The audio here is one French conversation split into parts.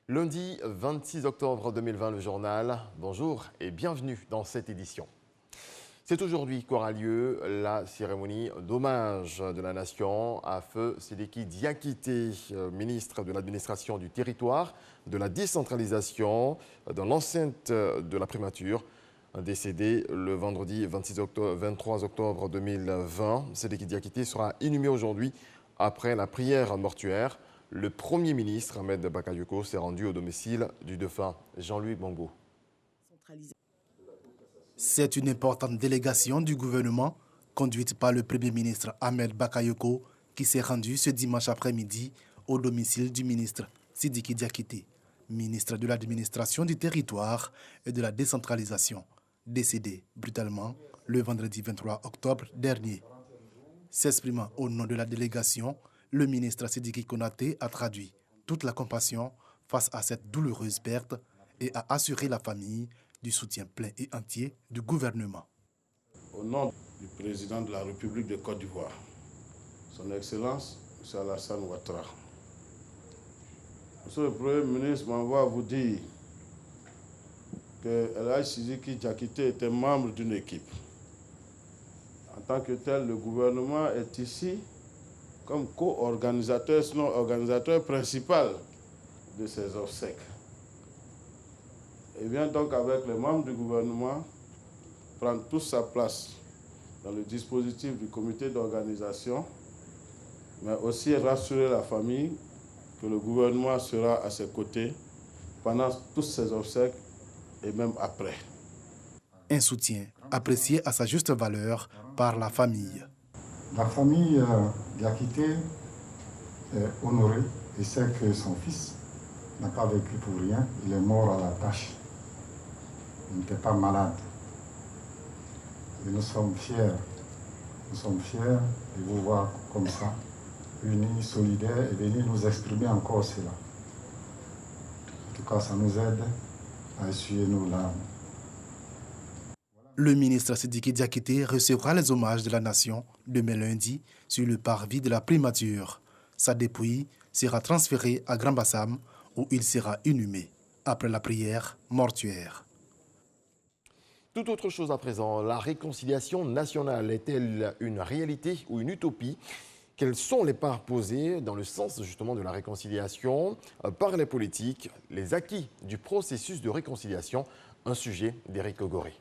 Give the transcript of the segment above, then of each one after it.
Lundi 26 octobre 2020, le journal. Bonjour et bienvenue dans cette édition. C'est aujourd'hui qu'aura lieu la cérémonie d'hommage de la nation à feu Sidiki Diakité, ministre de l'administration du territoire, de la décentralisation, dans l'enceinte de la primature, décédé le vendredi 23 octobre 2020. Sidiki Diakité sera inhumé aujourd'hui après la prière mortuaire. Le Premier ministre Ahmed Bakayoko s'est rendu au domicile du défunt Jean-Louis Bongo. C'est une importante délégation du gouvernement conduite par le Premier ministre Ahmed Bakayoko qui s'est rendu ce dimanche après-midi au domicile du ministre Sidiki Diakité, ministre de l'administration du territoire et de la décentralisation, décédé brutalement le vendredi 23 octobre dernier. S'exprimant au nom de la délégation, le ministre Sidiki Konaté a traduit toute la compassion face à cette douloureuse perte et a assuré la famille du soutien plein et entier du gouvernement. Au nom du président de la République de Côte d'Ivoire, son Excellence, M. Alassane Ouattara, Monsieur le Premier ministre m'envoie vous dire que El Hadj Sidiki Diakité était membre d'une équipe. En tant que tel, le gouvernement est ici comme co-organisateur, sinon organisateur principal de ces obsèques. Et vient donc avec les membres du gouvernement prendre toute sa place dans le dispositif du comité d'organisation, mais aussi rassurer la famille que le gouvernement sera à ses côtés pendant toutes ces obsèques et même après. Un soutien apprécié à sa juste valeur par la famille. La famille Diakité est honorée et sait que son fils n'a pas vécu pour rien. Il est mort à la tâche. Il n'était pas malade. Et nous sommes fiers. Nous sommes fiers de vous voir comme ça, unis, solidaires et venir nous exprimer encore cela. En tout cas, ça nous aide à essuyer nos larmes. Le ministre Sidiki Diakité recevra les hommages de la nation demain lundi sur le parvis de la primature. Sa dépouille sera transférée à Grand Bassam où il sera inhumé après la prière mortuaire. Tout autre chose à présent, la réconciliation nationale est-elle une réalité ou une utopie? Quelles sont les parts posées dans le sens justement de la réconciliation par les politiques, les acquis du processus de réconciliation? Un sujet d'Éric Ogoré.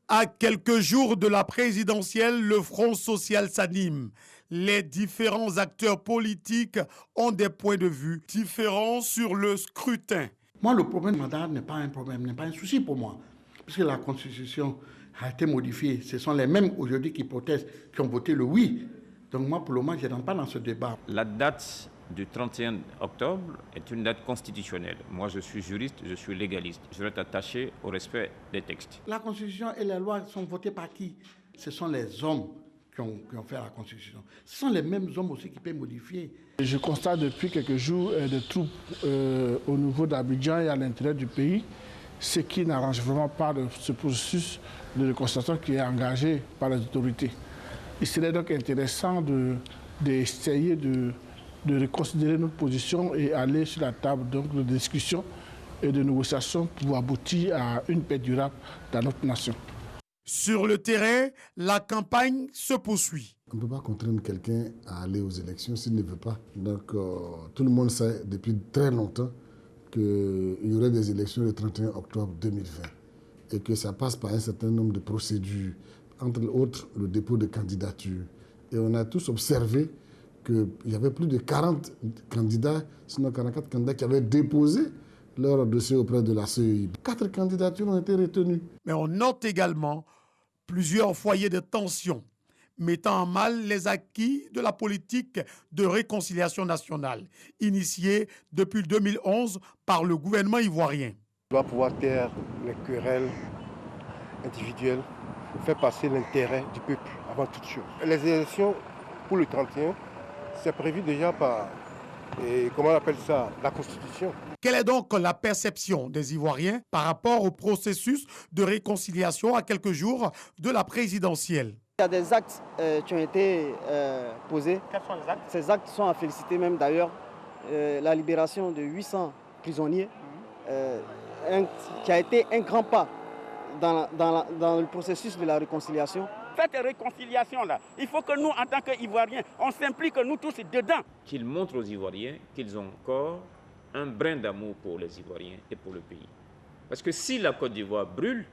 À quelques jours de la présidentielle, le Front social s'anime. Les différents acteurs politiques ont des points de vue différents sur le scrutin. Moi, le problème mandat n'est pas un problème, n'est pas un souci pour moi. Puisque la Constitution a été modifiée. Ce sont les mêmes aujourd'hui qui protestent, qui ont voté le oui. Donc moi, pour le moment, je n'entre pas dans ce débat. La date du 31 octobre est une date constitutionnelle. Moi, je suis juriste, je suis légaliste. Je vais être attaché au respect des textes. La Constitution et les lois sont votées par qui? Ce sont les hommes qui ont fait la Constitution. Ce sont les mêmes hommes aussi qui peuvent modifier. Je constate depuis quelques jours des troupes au niveau d'Abidjan et à l'intérieur du pays, ce qui n'arrange vraiment pas ce processus de réconciliation qui est engagé par les autorités. Il serait donc intéressant d'essayer de reconsidérer notre position et aller sur la table donc, de discussion et de négociation pour aboutir à une paix durable dans notre nation. Sur le terrain, la campagne se poursuit. On ne peut pas contraindre quelqu'un à aller aux élections s'il ne veut pas. Donc tout le monde sait depuis très longtemps qu'il y aurait des élections le 31 octobre 2020 et que ça passe par un certain nombre de procédures, entre autres le dépôt de candidature. Et on a tous observé qu'il y avait plus de 40 candidats, sinon 44 candidats qui avaient déposé leur dossier auprès de la CEI. 4 candidatures ont été retenues. Mais on note également plusieurs foyers de tension mettant en mal les acquis de la politique de réconciliation nationale, initiée depuis 2011 par le gouvernement ivoirien. On doit pouvoir taire les querelles individuelles, faire passer l'intérêt du peuple avant toute chose. Les élections pour le 31, c'est prévu déjà par, comment on appelle ça, la Constitution. Quelle est donc la perception des Ivoiriens par rapport au processus de réconciliation à quelques jours de la présidentielle? Il y a des actes qui ont été posés. Quels sont les actes? Ces actes sont à féliciter même d'ailleurs la libération de 800 prisonniers, qui a été un grand pas dans le processus de la réconciliation. Cette réconciliation-là, il faut que nous, en tant qu'Ivoiriens, on s'implique nous tous dedans. Qu'ils montrent aux Ivoiriens qu'ils ont encore un brin d'amour pour les Ivoiriens et pour le pays. Parce que si la Côte d'Ivoire brûle,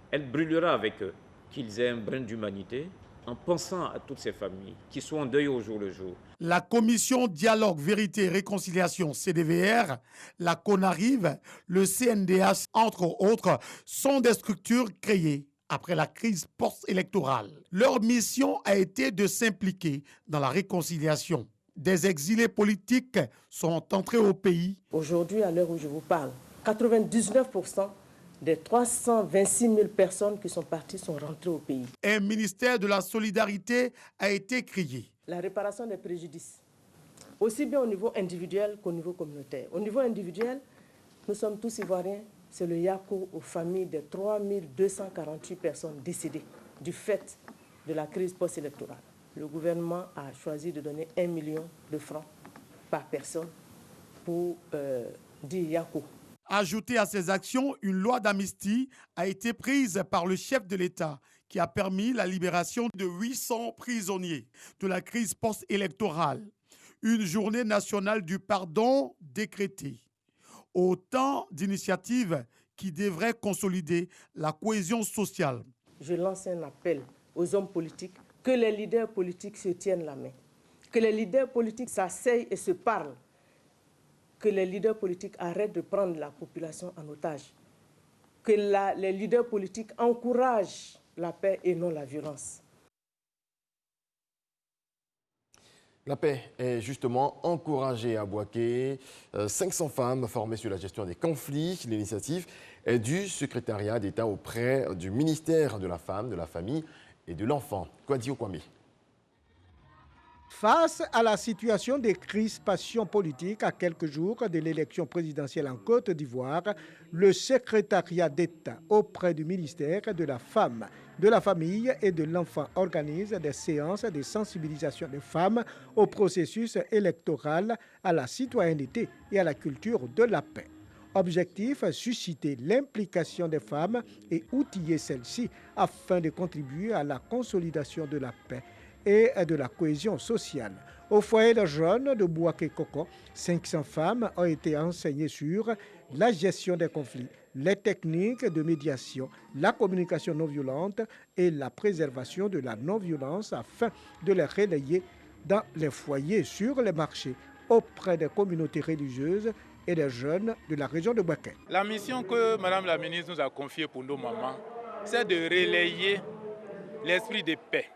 elle brûlera avec eux. Qu'ils aient un brin d'humanité en pensant à toutes ces familles qui sont en deuil au jour le jour. La commission Dialogue, Vérité et Réconciliation CDVR, la CONARIV, le CNDH, entre autres, sont des structures créées après la crise post-électorale. Leur mission a été de s'impliquer dans la réconciliation. Des exilés politiques sont entrés au pays. Aujourd'hui, à l'heure où je vous parle, 99% des 326 000 personnes qui sont parties sont rentrées au pays. Un ministère de la solidarité a été créé. La réparation des préjudices, aussi bien au niveau individuel qu'au niveau communautaire. Au niveau individuel, nous sommes tous Ivoiriens. C'est le Yako aux familles des 3248 personnes décédées du fait de la crise post-électorale. Le gouvernement a choisi de donner 1 million de francs par personne pour dire Yako. Ajouté à ces actions, une loi d'amnistie a été prise par le chef de l'État qui a permis la libération de 800 prisonniers de la crise post-électorale. Une journée nationale du pardon décrétée. Autant d'initiatives qui devraient consolider la cohésion sociale. Je lance un appel aux hommes politiques, que les leaders politiques se tiennent la main, que les leaders politiques s'asseyent et se parlent, que les leaders politiques arrêtent de prendre la population en otage, que les leaders politiques encouragent la paix et non la violence. La paix est justement encouragée à Bouaké. 500 femmes formées sur la gestion des conflits. L'initiative est du secrétariat d'État auprès du ministère de la Femme, de la Famille et de l'Enfant. Kouadio Kwame. Face à la situation de crispation politique à quelques jours de l'élection présidentielle en Côte d'Ivoire, le secrétariat d'État auprès du ministère de la Femme, de la Famille et de l'Enfant organise des séances de sensibilisation des femmes au processus électoral, à la citoyenneté et à la culture de la paix. Objectif, susciter l'implication des femmes et outiller celles-ci afin de contribuer à la consolidation de la paix et de la cohésion sociale. Au foyer de jeunes de Bouaké Koko, 500 femmes ont été enseignées sur la gestion des conflits, les techniques de médiation, la communication non violente et la préservation de la non-violence afin de les relayer dans les foyers, sur les marchés, auprès des communautés religieuses et des jeunes de la région de Bouaké. La mission que Madame la ministre nous a confiée pour nos mamans, c'est de relayer l'esprit de paix,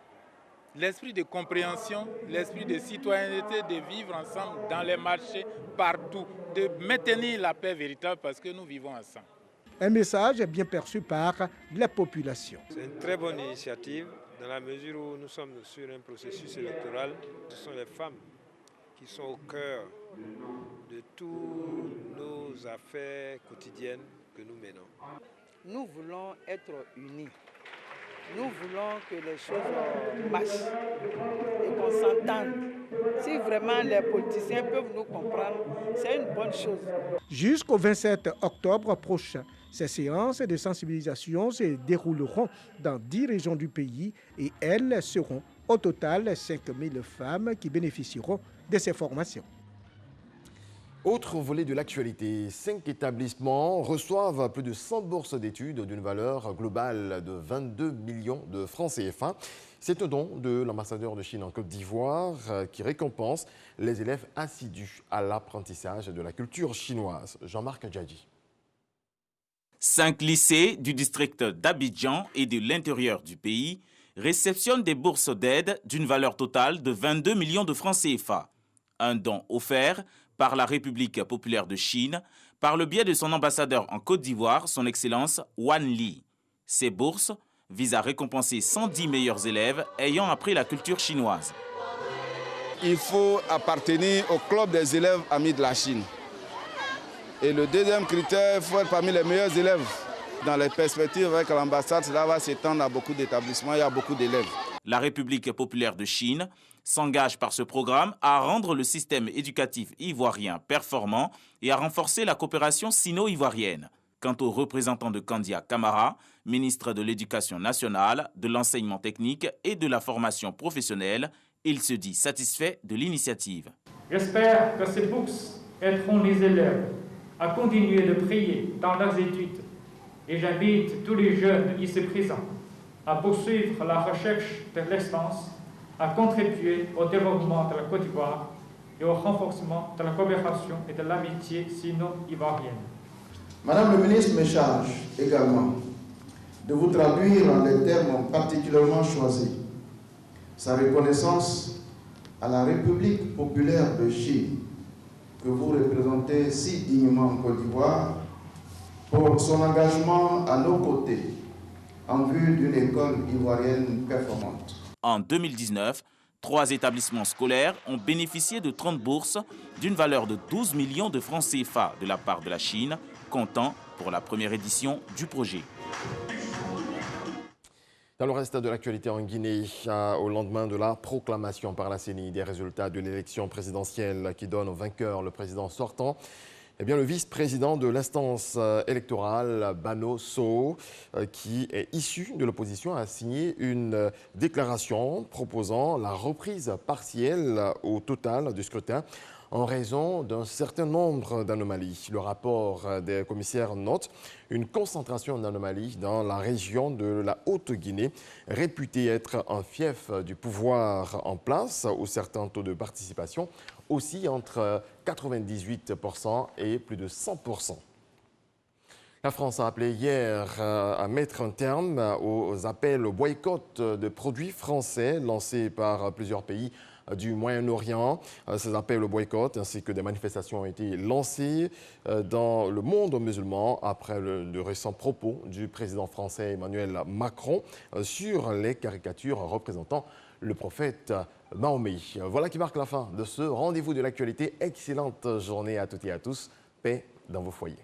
l'esprit de compréhension, l'esprit de citoyenneté, de vivre ensemble dans les marchés, partout, de maintenir la paix véritable parce que nous vivons ensemble. Un message bien perçu par la population. C'est une très bonne initiative dans la mesure où nous sommes sur un processus électoral. Ce sont les femmes qui sont au cœur de toutes nos affaires quotidiennes que nous menons. Nous voulons être unis. Nous voulons que les choses marchent et qu'on s'entende. Si vraiment les politiciens peuvent nous comprendre, c'est une bonne chose. Jusqu'au 27 octobre prochain, ces séances de sensibilisation se dérouleront dans 10 régions du pays et elles seront au total 5000 femmes qui bénéficieront de ces formations. Autre volet de l'actualité, 5 établissements reçoivent plus de 100 bourses d'études d'une valeur globale de 22 millions de francs CFA. C'est un don de l'ambassadeur de Chine en Côte d'Ivoire qui récompense les élèves assidus à l'apprentissage de la culture chinoise. Jean-Marc Djadji. 5 lycées du district d'Abidjan et de l'intérieur du pays réceptionnent des bourses d'aide d'une valeur totale de 22 millions de francs CFA. Un don offert par la République populaire de Chine, par le biais de son ambassadeur en Côte d'Ivoire, son Excellence Wan Li. Ces bourses visent à récompenser 110 meilleurs élèves ayant appris la culture chinoise. Il faut appartenir au club des élèves amis de la Chine. Et le deuxième critère, il faut être parmi les meilleurs élèves. Dans les perspectives avec l'ambassade, cela va s'étendre à beaucoup d'établissements et à beaucoup d'élèves. La République populaire de Chine s'engage par ce programme à rendre le système éducatif ivoirien performant et à renforcer la coopération sino-ivoirienne. Quant au représentant de Kandia Camara, ministre de l'Éducation nationale, de l'enseignement technique et de la formation professionnelle, il se dit satisfait de l'initiative. J'espère que ces bourses aideront les élèves à continuer de briller dans leurs études et j'invite tous les jeunes ici présents à poursuivre la recherche de l'excellence, à contribuer au développement de la Côte d'Ivoire et au renforcement de la coopération et de l'amitié sino-ivoirienne. Madame le ministre me charge également de vous traduire en des termes particulièrement choisis sa reconnaissance à la République populaire de Chine, que vous représentez si dignement en Côte d'Ivoire, pour son engagement à nos côtés en vue d'une école ivoirienne performante. En 2019, 3 établissements scolaires ont bénéficié de 30 bourses d'une valeur de 12 millions de francs CFA de la part de la Chine, comptant pour la première édition du projet. Dans le reste de l'actualité en Guinée, au lendemain de la proclamation par la CENI des résultats de l'élection présidentielle qui donne au vainqueur le président sortant, eh bien, le vice-président de l'instance électorale, Bano Sow, qui est issu de l'opposition, a signé une déclaration proposant la reprise partielle au total du scrutin en raison d'un certain nombre d'anomalies. Le rapport des commissaires note une concentration d'anomalies dans la région de la Haute-Guinée, réputée être un fief du pouvoir en place, où certains taux de participation aussi entre 98% et plus de 100%. La France a appelé hier à mettre un terme aux appels au boycott de produits français lancés par plusieurs pays du Moyen-Orient. Ces appels au boycott ainsi que des manifestations ont été lancés dans le monde musulman après de récents propos du président français Emmanuel Macron sur les caricatures représentant le prophète Mahomet. Voilà qui marque la fin de ce rendez-vous de l'actualité. Excellente journée à toutes et à tous. Paix dans vos foyers.